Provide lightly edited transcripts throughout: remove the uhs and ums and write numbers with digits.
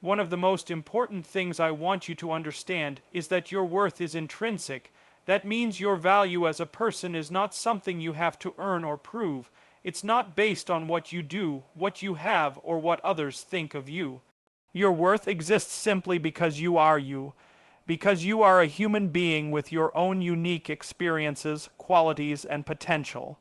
One of the most important things I want you to understand is that your worth is intrinsic. That means your value as a person is not something you have to earn or prove. It's not based on what you do, what you have, or what others think of you. Your worth exists simply because you are you, because you are a human being with your own unique experiences, qualities, and potential.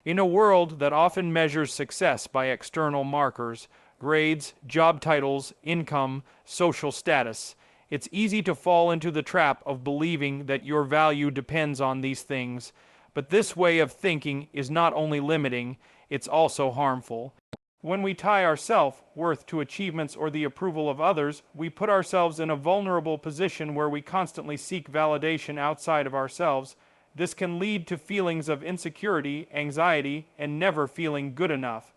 In a world that often measures success by external markers, grades, job titles, income, social status, it's easy to fall into the trap of believing that your value depends on these things. But this way of thinking is not only limiting, it's also harmful. When we tie our self-worth to achievements or the approval of others, we put ourselves in a vulnerable position where we constantly seek validation outside of ourselves. This can lead to feelings of insecurity, anxiety, and never feeling good enough.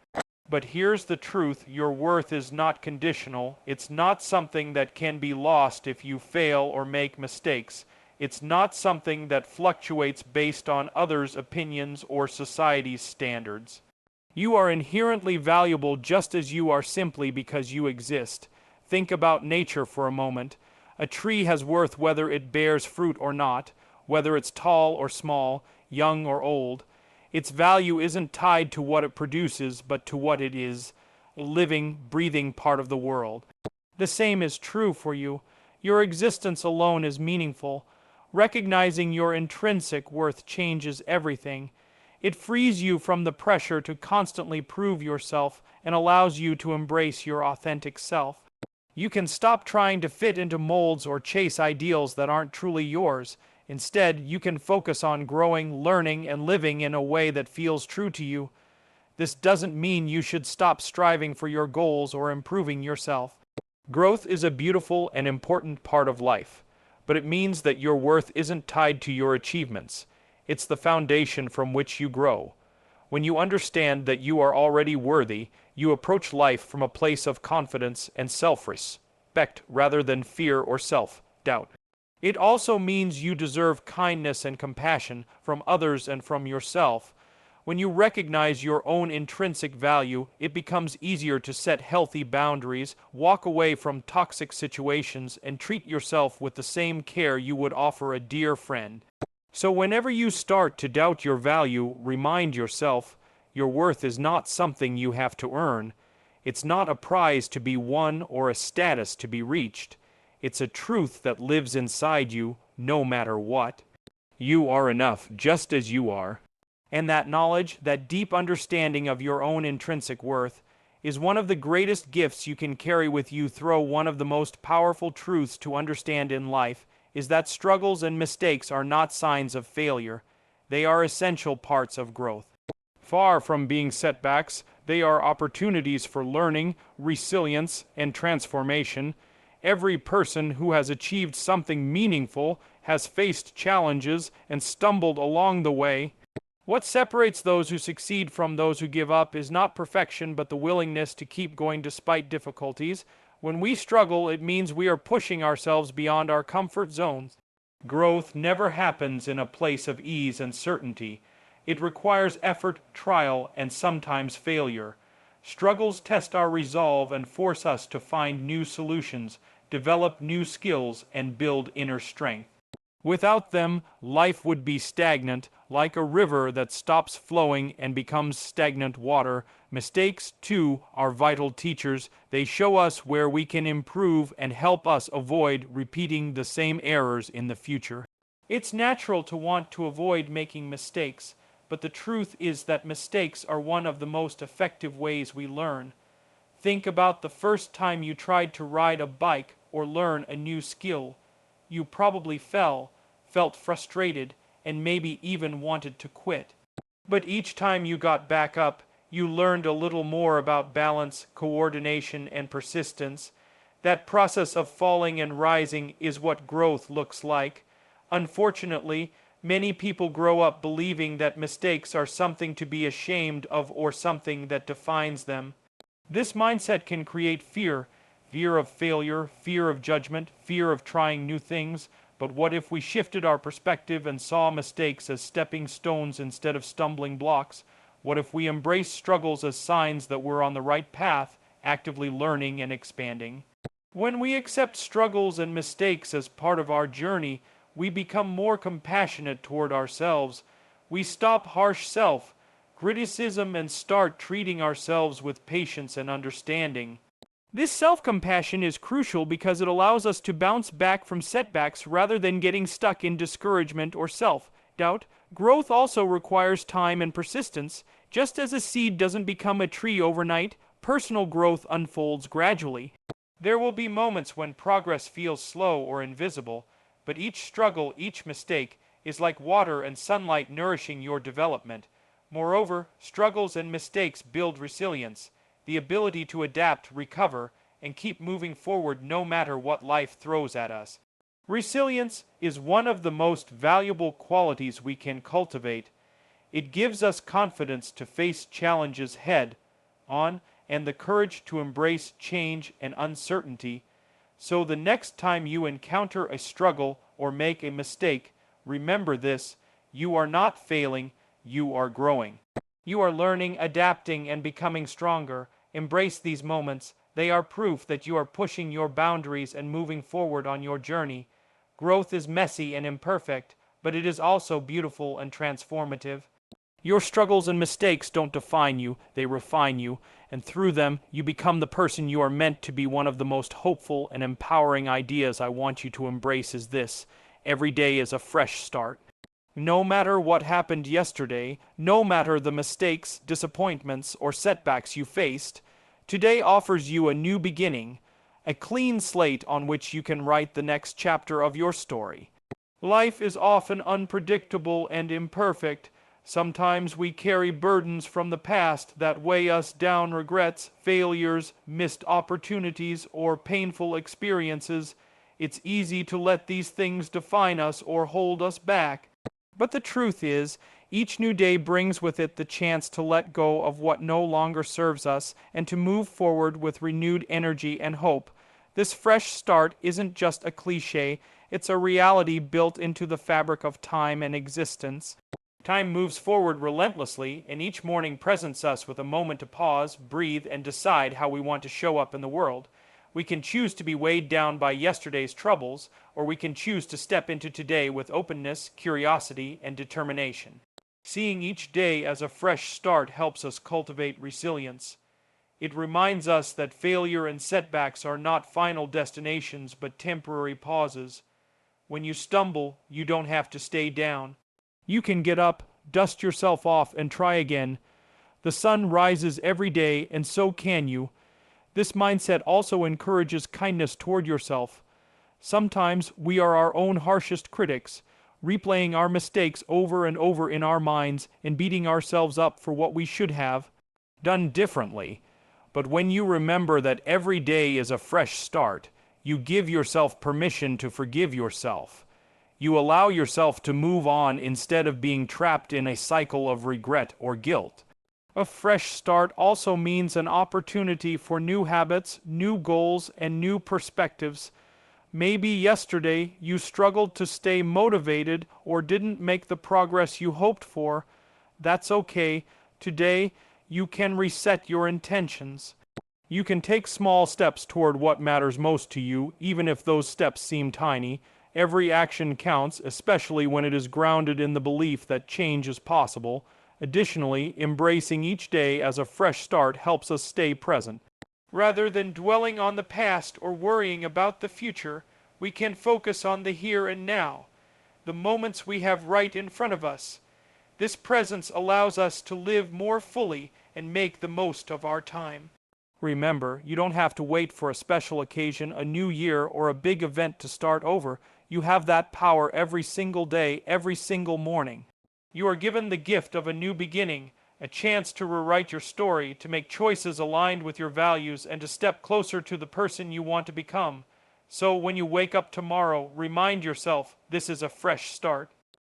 But here's the truth: your worth is not conditional. It's not something that can be lost if you fail or make mistakes. It's not something that fluctuates based on others' opinions or society's standards. You are inherently valuable just as you are simply because you exist. Think about nature for a moment. A tree has worth whether it bears fruit or not, whether it's tall or small, young or old. Its value isn't tied to what it produces, but to what it is, a living, breathing part of the world. The same is true for you. Your existence alone is meaningful. Recognizing your intrinsic worth changes everything. It frees you from the pressure to constantly prove yourself and allows you to embrace your authentic self. You can stop trying to fit into molds or chase ideals that aren't truly yours. Instead, you can focus on growing, learning, and living in a way that feels true to you. This doesn't mean you should stop striving for your goals or improving yourself. Growth is a beautiful and important part of life, but it means that your worth isn't tied to your achievements. It's the foundation from which you grow. When you understand that you are already worthy, you approach life from a place of confidence and self-respect rather than fear or self-doubt. It also means you deserve kindness and compassion from others and from yourself. When you recognize your own intrinsic value, it becomes easier to set healthy boundaries, walk away from toxic situations, and treat yourself with the same care you would offer a dear friend. So whenever you start to doubt your value, remind yourself, your worth is not something you have to earn. It's not a prize to be won or a status to be reached. It's a truth that lives inside you, no matter what. You are enough just as you are. And that knowledge, that deep understanding of your own intrinsic worth, is one of the greatest gifts you can carry with you. Through one of the most powerful truths to understand in life is that struggles and mistakes are not signs of failure. They are essential parts of growth. Far from being setbacks, they are opportunities for learning, resilience, and transformation. Every person who has achieved something meaningful has faced challenges and stumbled along the way. What separates those who succeed from those who give up is not perfection, but the willingness to keep going despite difficulties. When we struggle, it means we are pushing ourselves beyond our comfort zones. Growth never happens in a place of ease and certainty. It requires effort, trial, and sometimes failure. Struggles test our resolve and force us to find new solutions, develop new skills, and build inner strength. Without them, life would be stagnant, like a river that stops flowing and becomes stagnant water. Mistakes, too, are vital teachers. They show us where we can improve and help us avoid repeating the same errors in the future. It's natural to want to avoid making mistakes, but the truth is that mistakes are one of the most effective ways we learn. Think about the first time you tried to ride a bike or learn a new skill. You probably fell, felt frustrated, and maybe even wanted to quit. But each time you got back up, you learned a little more about balance, coordination, and persistence. That process of falling and rising is what growth looks like. Unfortunately, many people grow up believing that mistakes are something to be ashamed of or something that defines them. This mindset can create fear of failure, fear of judgment, fear of trying new things. But what if we shifted our perspective and saw mistakes as stepping stones instead of stumbling blocks? What if we embraced struggles as signs that we're on the right path, actively learning and expanding? When we accept struggles and mistakes as part of our journey, we become more compassionate toward ourselves. We stop harsh self-criticism and start treating ourselves with patience and understanding. This self-compassion is crucial because it allows us to bounce back from setbacks rather than getting stuck in discouragement or self-doubt. Growth also requires time and persistence. Just as a seed doesn't become a tree overnight, personal growth unfolds gradually. There will be moments when progress feels slow or invisible, but each struggle, each mistake, is like water and sunlight nourishing your development. Moreover, struggles and mistakes build resilience, the ability to adapt, recover, and keep moving forward no matter what life throws at us. Resilience is one of the most valuable qualities we can cultivate. It gives us confidence to face challenges head on and the courage to embrace change and uncertainty. So the next time you encounter a struggle or make a mistake, remember this: you are not failing, you are growing. You are learning, adapting, and becoming stronger. Embrace these moments. They are proof that you are pushing your boundaries and moving forward on your journey. Growth is messy and imperfect, but it is also beautiful and transformative. Your struggles and mistakes don't define you, they refine you, and through them, you become the person you are meant to be. One of the most hopeful and empowering ideas I want you to embrace is this: every day is a fresh start. No matter what happened yesterday, no matter the mistakes, disappointments, or setbacks you faced, today offers you a new beginning, a clean slate on which you can write the next chapter of your story. Life is often unpredictable and imperfect. Sometimes we carry burdens from the past that weigh us down: regrets, failures, missed opportunities, or painful experiences. It's easy to let these things define us or hold us back. But the truth is, each new day brings with it the chance to let go of what no longer serves us and to move forward with renewed energy and hope. This fresh start isn't just a cliche, it's a reality built into the fabric of time and existence. Time moves forward relentlessly, and each morning presents us with a moment to pause, breathe, and decide how we want to show up in the world. We can choose to be weighed down by yesterday's troubles, or we can choose to step into today with openness, curiosity, and determination. Seeing each day as a fresh start helps us cultivate resilience. It reminds us that failure and setbacks are not final destinations but temporary pauses. When you stumble, you don't have to stay down. You can get up, dust yourself off, and try again. The sun rises every day, and so can you. This mindset also encourages kindness toward yourself. Sometimes we are our own harshest critics, replaying our mistakes over and over in our minds and beating ourselves up for what we should have done differently. But when you remember that every day is a fresh start, you give yourself permission to forgive yourself. You allow yourself to move on instead of being trapped in a cycle of regret or guilt. A fresh start also means an opportunity for new habits, new goals, and new perspectives. Maybe yesterday you struggled to stay motivated or didn't make the progress you hoped for. That's okay. Today, you can reset your intentions. You can take small steps toward what matters most to you, even if those steps seem tiny. Every action counts, especially when it is grounded in the belief that change is possible. Additionally, embracing each day as a fresh start helps us stay present. Rather than dwelling on the past or worrying about the future, we can focus on the here and now, the moments we have right in front of us. This presence allows us to live more fully and make the most of our time. Remember, you don't have to wait for a special occasion, a new year, or a big event to start over. You have that power every single day, every single morning. You are given the gift of a new beginning, a chance to rewrite your story, to make choices aligned with your values, and to step closer to the person you want to become. So when you wake up tomorrow, remind yourself this is a fresh start.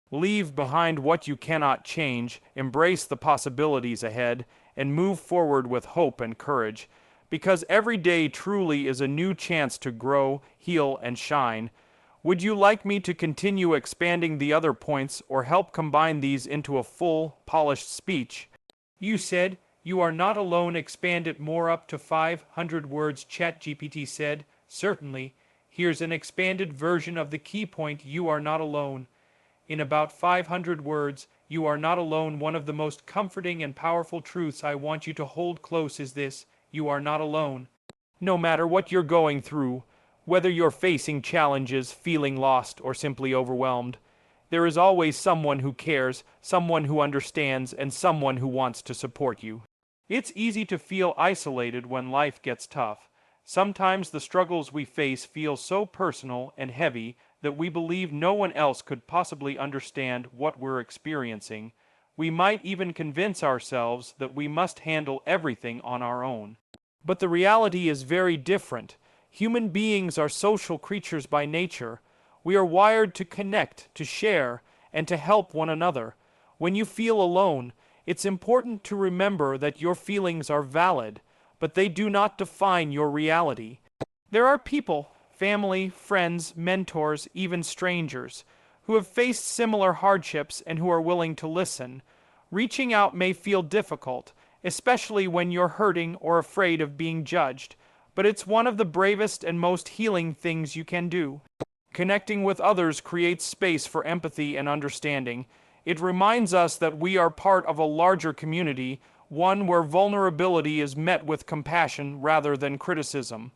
Leave behind what you cannot change, embrace the possibilities ahead, and move forward with hope and courage. Because every day truly is a new chance to grow, heal, and shine. Would you like me to continue expanding the other points or help combine these into a full, polished speech? You said, you are not alone. Expand it more up to 500 words, ChatGPT said. Certainly, here's an expanded version of the key point: you are not alone. In about 500 words, you are not alone. One of the most comforting and powerful truths I want you to hold close is this: you are not alone. No matter what you're going through, whether you're facing challenges, feeling lost, or simply overwhelmed, there is always someone who cares, someone who understands, and someone who wants to support you. It's easy to feel isolated when life gets tough. Sometimes the struggles we face feel so personal and heavy that we believe no one else could possibly understand what we're experiencing. We might even convince ourselves that we must handle everything on our own. But the reality is very different. Human beings are social creatures by nature. We are wired to connect, to share, and to help one another. When you feel alone, it's important to remember that your feelings are valid, but they do not define your reality. There are people, family, friends, mentors, even strangers, who have faced similar hardships and who are willing to listen. Reaching out may feel difficult, especially when you're hurting or afraid of being judged, but it's one of the bravest and most healing things you can do. Connecting with others creates space for empathy and understanding. It reminds us that we are part of a larger community, one where vulnerability is met with compassion rather than criticism.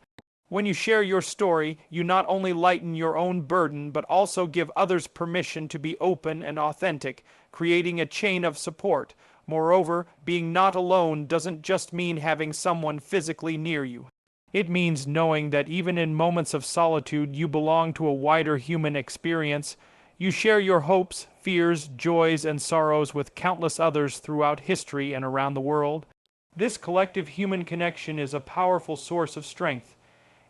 When you share your story, you not only lighten your own burden, but also give others permission to be open and authentic, creating a chain of support. Moreover, being not alone doesn't just mean having someone physically near you. It means knowing that even in moments of solitude, you belong to a wider human experience. You share your hopes, fears, joys, and sorrows with countless others throughout history and around the world. This collective human connection is a powerful source of strength.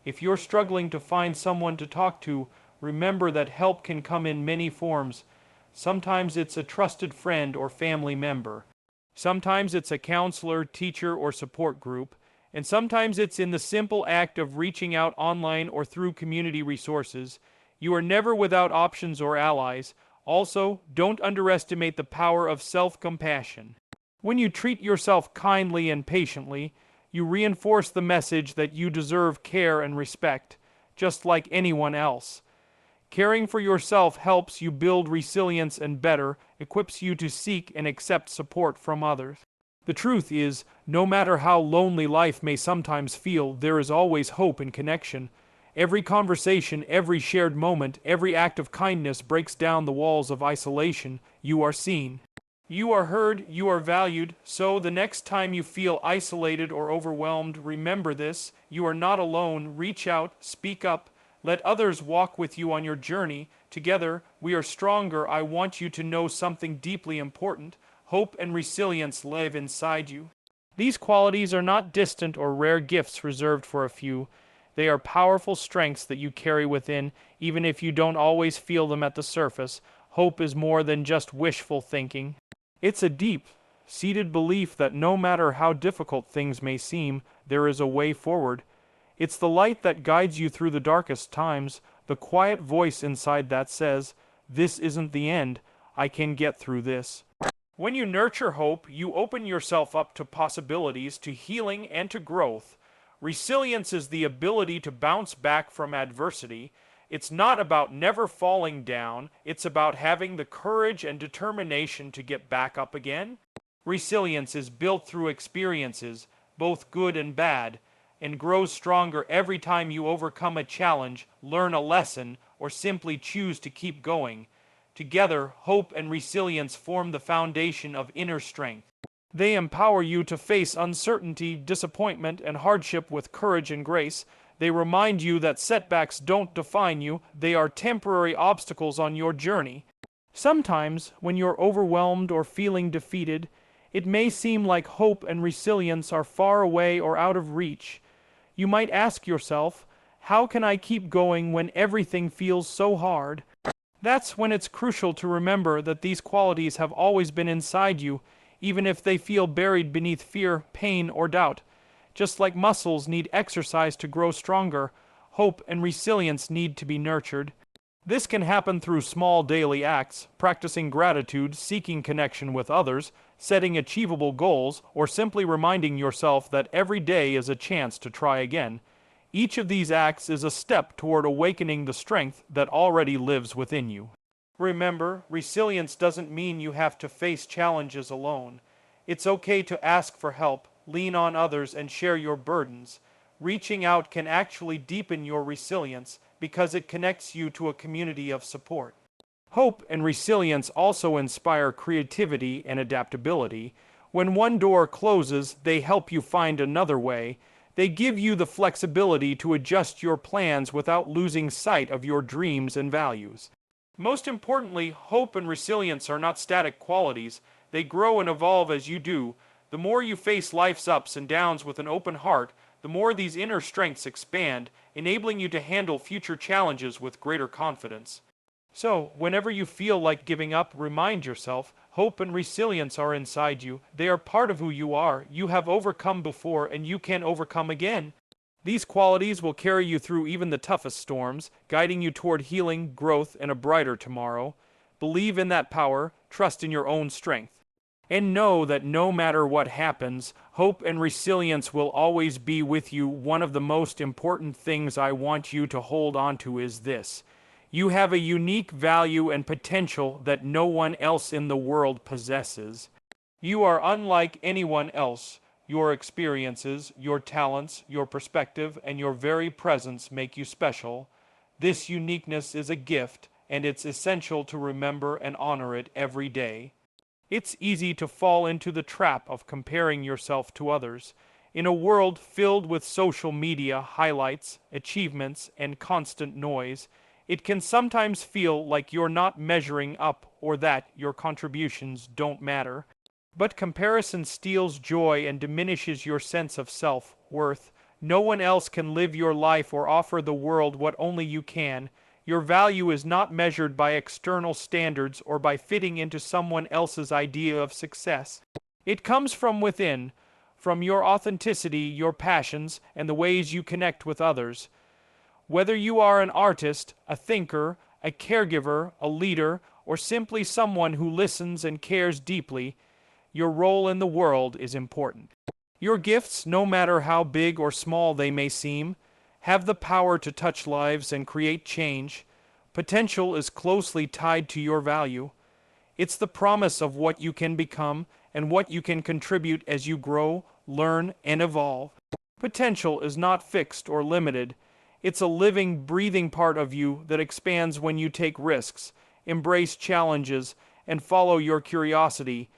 If you're struggling to find someone to talk to, remember that help can come in many forms. Sometimes it's a trusted friend or family member. Sometimes it's a counselor, teacher, or support group. And sometimes it's in the simple act of reaching out online or through community resources. You are never without options or allies. Also, don't underestimate the power of self-compassion. When you treat yourself kindly and patiently, you reinforce the message that you deserve care and respect, just like anyone else. Caring for yourself helps you build resilience and better equips you to seek and accept support from others. The truth is, no matter how lonely life may sometimes feel, there is always hope and connection. Every conversation, every shared moment, every act of kindness breaks down the walls of isolation. You are seen. You are heard, you are valued, so the next time you feel isolated or overwhelmed, remember this: you are not alone. Reach out, speak up, let others walk with you on your journey. Together, we are stronger. I want you to know something deeply important. Hope and resilience live inside you. These qualities are not distant or rare gifts reserved for a few. They are powerful strengths that you carry within, even if you don't always feel them at the surface. Hope is more than just wishful thinking. It's a deep, seated belief that no matter how difficult things may seem, there is a way forward. It's the light that guides you through the darkest times, the quiet voice inside that says, "This isn't the end. I can get through this." When you nurture hope, you open yourself up to possibilities, to healing, and to growth. Resilience is the ability to bounce back from adversity. It's not about never falling down. It's about having the courage and determination to get back up again. Resilience is built through experiences, both good and bad, and grows stronger every time you overcome a challenge, learn a lesson, or simply choose to keep going. Together, hope and resilience form the foundation of inner strength. They empower you to face uncertainty, disappointment, and hardship with courage and grace. They remind you that setbacks don't define you. They are temporary obstacles on your journey. Sometimes, when you're overwhelmed or feeling defeated, it may seem like hope and resilience are far away or out of reach. You might ask yourself, how can I keep going when everything feels so hard? That's when it's crucial to remember that these qualities have always been inside you, even if they feel buried beneath fear, pain, or doubt. Just like muscles need exercise to grow stronger, hope and resilience need to be nurtured. This can happen through small daily acts, practicing gratitude, seeking connection with others, setting achievable goals, or simply reminding yourself that every day is a chance to try again. Each of these acts is a step toward awakening the strength that already lives within you. Remember, resilience doesn't mean you have to face challenges alone. It's okay to ask for help, lean on others, and share your burdens. Reaching out can actually deepen your resilience because it connects you to a community of support. Hope and resilience also inspire creativity and adaptability. When one door closes, they help you find another way. They give you the flexibility to adjust your plans without losing sight of your dreams and values. Most importantly, hope and resilience are not static qualities. They grow and evolve as you do. The more you face life's ups and downs with an open heart, the more these inner strengths expand, enabling you to handle future challenges with greater confidence. So, whenever you feel like giving up, remind yourself, hope and resilience are inside you. They are part of who you are. You have overcome before, and you can overcome again. These qualities will carry you through even the toughest storms, guiding you toward healing, growth, and a brighter tomorrow. Believe in that power, trust in your own strength. And know that no matter what happens, hope and resilience will always be with you. One of the most important things I want you to hold on to is this. You have a unique value and potential that no one else in the world possesses. You are unlike anyone else. Your experiences, your talents, your perspective, and your very presence make you special. This uniqueness is a gift, and it's essential to remember and honor it every day. It's easy to fall into the trap of comparing yourself to others. In a world filled with social media highlights, achievements, and constant noise, it can sometimes feel like you're not measuring up or that your contributions don't matter. But comparison steals joy and diminishes your sense of self-worth. No one else can live your life or offer the world what only you can. Your value is not measured by external standards or by fitting into someone else's idea of success. It comes from within, from your authenticity, your passions, and the ways you connect with others. Whether you are an artist, a thinker, a caregiver, a leader, or simply someone who listens and cares deeply, your role in the world is important. Your gifts, no matter how big or small they may seem, have the power to touch lives and create change. Potential is closely tied to your value. It's the promise of what you can become and what you can contribute as you grow, learn, and evolve. Potential is not fixed or limited. It's a living, breathing part of you that expands when you take risks, embrace challenges, and follow your curiosity.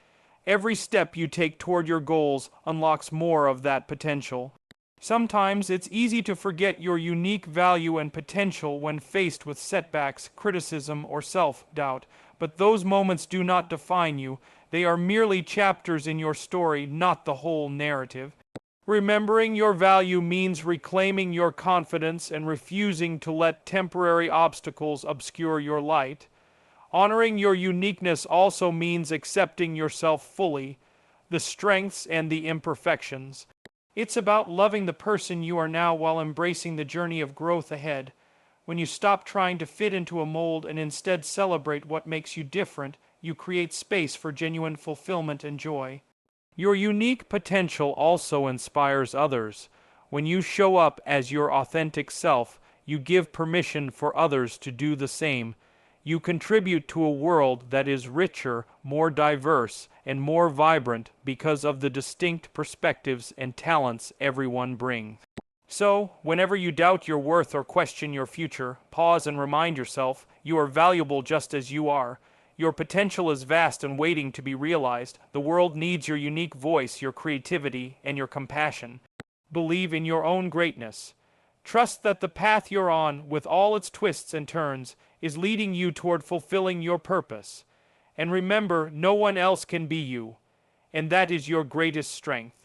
Every step you take toward your goals unlocks more of that potential. Sometimes it's easy to forget your unique value and potential when faced with setbacks, criticism, or self-doubt, but those moments do not define you. They are merely chapters in your story, not the whole narrative. Remembering your value means reclaiming your confidence and refusing to let temporary obstacles obscure your light. Honoring your uniqueness also means accepting yourself fully, the strengths and the imperfections. It's about loving the person you are now while embracing the journey of growth ahead. When you stop trying to fit into a mold and instead celebrate what makes you different, you create space for genuine fulfillment and joy. Your unique potential also inspires others. When you show up as your authentic self, you give permission for others to do the same. You contribute to a world that is richer, more diverse, and more vibrant because of the distinct perspectives and talents everyone brings. So, whenever you doubt your worth or question your future, pause and remind yourself you are valuable just as you are. Your potential is vast and waiting to be realized. The world needs your unique voice, your creativity, and your compassion. Believe in your own greatness. Trust that the path you're on, with all its twists and turns, is leading you toward fulfilling your purpose. And remember, no one else can be you, and that is your greatest strength.